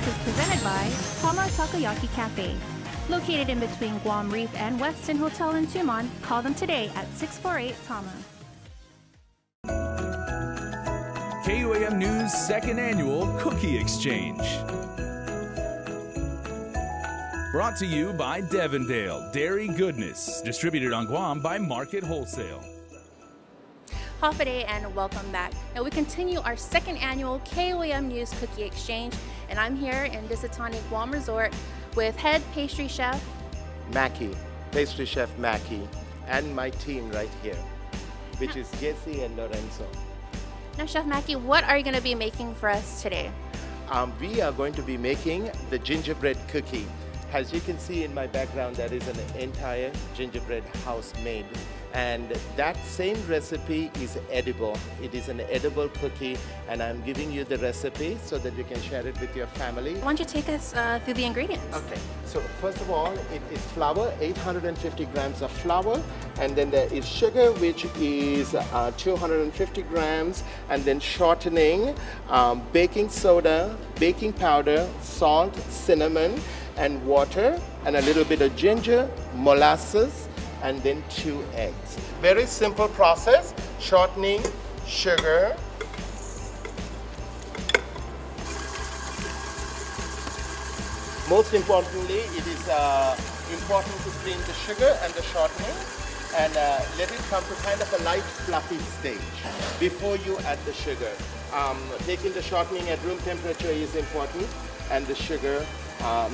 is presented by Tama Takoyaki Cafe. Located in between Guam Reef and Westin Hotel in Tumon, call them today at 648-TAMA. KUAM News' second annual Cookie Exchange. Brought to you by Devondale Dairy Goodness, distributed on Guam by Market Wholesale. Hafa and welcome back. Now we continue our second annual KUAM News Cookie Exchange, and I'm here in Dusit Thani, Guam Resort with head pastry chef Mackie, pastry chef Mackie, and my team right here, which is Jesse and Lorenzo. Now Chef Mackie, what are you going to be making for us today? We are going to be making the gingerbread cookie. As you can see in my background, there is an entire gingerbread house made. And that same recipe is edible. It is an edible cookie, and I'm giving you the recipe so that you can share it with your family. Why don't you take us through the ingredients? Okay, so first of all, it is flour, 850 grams of flour, and then there is sugar, which is 250 grams, and then shortening, baking soda, baking powder, salt, cinnamon, and water, and a little bit of ginger, molasses, and then 2 eggs. Very simple process: shortening, sugar, most importantly, it is important to cream the sugar and the shortening and let it come to kind of a light fluffy stage before you add the sugar. Taking the shortening at room temperature is important, and the sugar,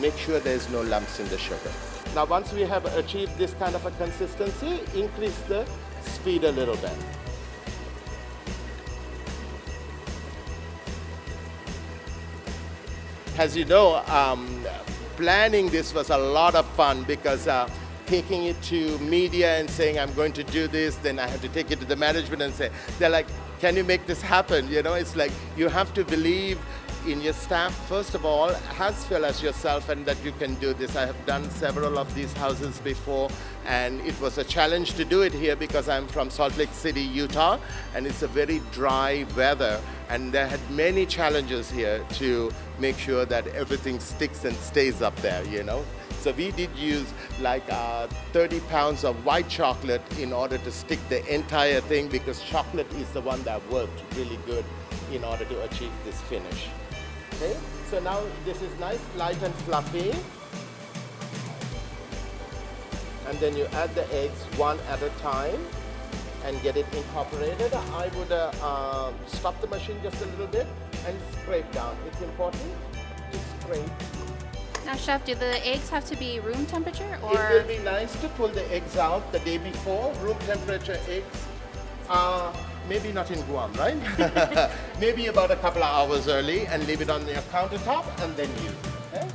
make sure there's no lumps in the sugar. Now once we have achieved this kind of a consistency, increase the speed a little bit. As you know, planning this was a lot of fun because taking it to media and saying I'm going to do this, then I have to take it to the management and say, they're like, can you make this happen? You know, it's like you have to believe in your staff, first of all, as well as yourself, and that you can do this. I have done several of these houses before, and it was a challenge to do it here because I'm from Salt Lake City, Utah, and it's a very dry weather, and there had many challenges here to make sure that everything sticks and stays up there, you know. So we did use like 30 pounds of white chocolate in order to stick the entire thing, because chocolate is the one that worked really good in order to achieve this finish. Okay, so now this is nice, light and fluffy. And then you add the eggs one at a time and get it incorporated. I would stop the machine just a little bit and scrape down. It's important to scrape. Now Chef, do the eggs have to be room temperature, or? It will be nice to pull the eggs out the day before. Room temperature eggs, maybe not in Guam, right? Maybe about a couple of hours early, and leave it on your countertop and then use it. Okay?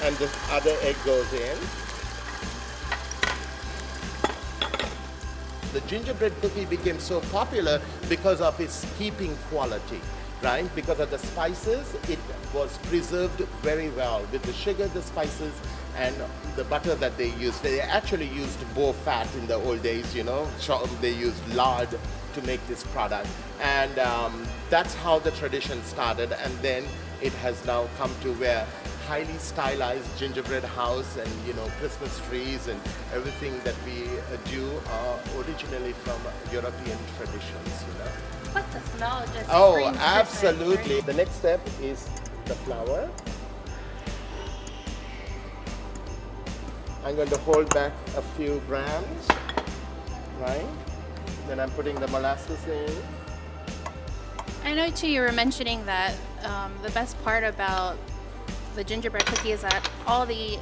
And the other egg goes in. The gingerbread cookie became so popular because of its keeping quality, right? Because of the spices, it was preserved very well with the sugar, the spices, and the butter that they used. They actually used boar fat in the old days, you know. They used lard to make this product. And that's how the tradition started. And then it has now come to where highly stylized gingerbread house and, you know, Christmas trees and everything that we do are originally from European traditions, you know. What's the smell? Just oh, absolutely. Right? The next step is the flour. I'm going to hold back a few grams, right? Then I'm putting the molasses in. I know too, you were mentioning that the best part about the gingerbread cookie is that all the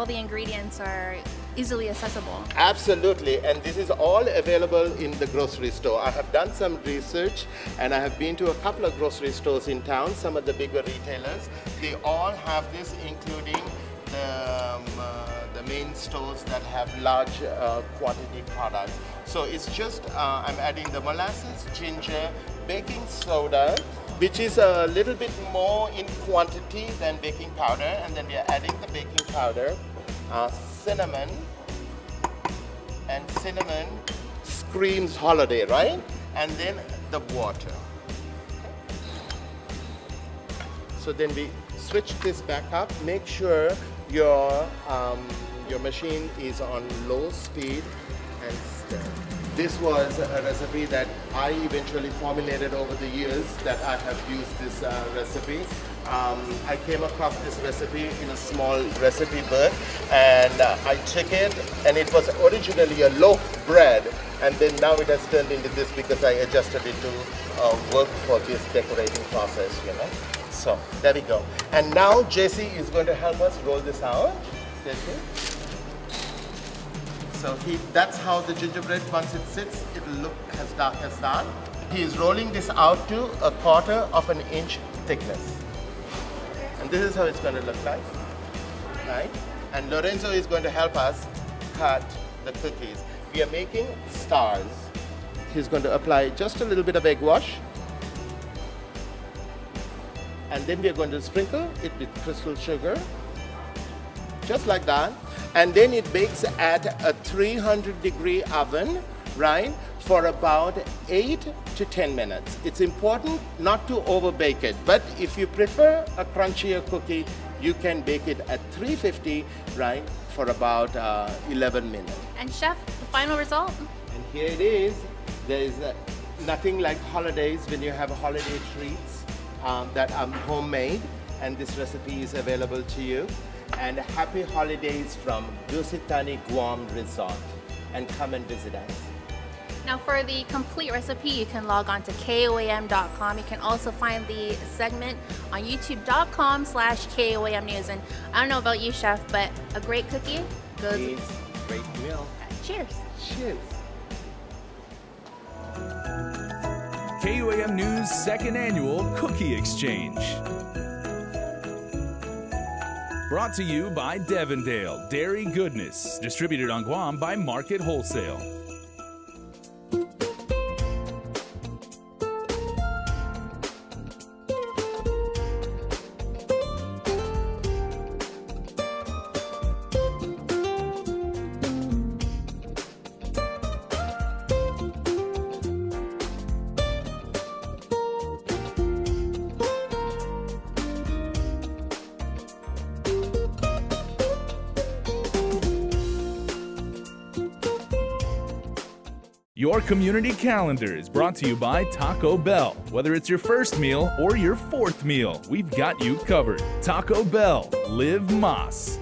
ingredients are easily accessible. Absolutely, and this is all available in the grocery store. I have done some research, and I have been to a couple of grocery stores in town, some of the bigger retailers. They all have this, including the main stores that have large quantity products. So it's just, I'm adding the molasses, ginger, baking soda, which is a little bit more in quantity than baking powder, and then we are adding the baking powder, cinnamon, and cinnamon screams holiday, right? And then the water. So then we switch this back up. Make sure your machine is on low speed and stir. This was a recipe that I eventually formulated over the years that I have used this recipe. I came across this recipe in a small recipe book, and I took it, and it was originally a loaf bread, and then now it has turned into this because I adjusted it to work for this decorating process, you know. So there we go. And now JC is going to help us roll this out. JC. So that's how the gingerbread, once it sits, it will look as dark as that. He is rolling this out to 1/4 of an inch thickness. And this is how it's going to look like, right? And Lorenzo is going to help us cut the cookies. We are making stars. He's going to apply just a little bit of egg wash. And then we are going to sprinkle it with crystal sugar, just like that. And then it bakes at a 300-degree oven, right, for about 8 to 10 minutes. It's important not to over-bake it, but if you prefer a crunchier cookie, you can bake it at 350, right, for about 11 minutes. And chef, the final result? And here it is. There is nothing like holidays when you have holiday treats that are homemade, and this recipe is available to you. And happy holidays from Dusit Thani Guam Resort, and come and visit us. Now for the complete recipe, you can log on to KUAM.com. You can also find the segment on YouTube.com/KUAM News. And I don't know about you, chef, but a great cookie goes with a great meal. Cheers. Cheers. KUAM News' second annual Cookie Exchange. Brought to you by Devondale Dairy Goodness, distributed on Guam by Market Wholesale. Your community calendar is brought to you by Taco Bell. Whether it's your first meal or your fourth meal, we've got you covered. Taco Bell, live Mas.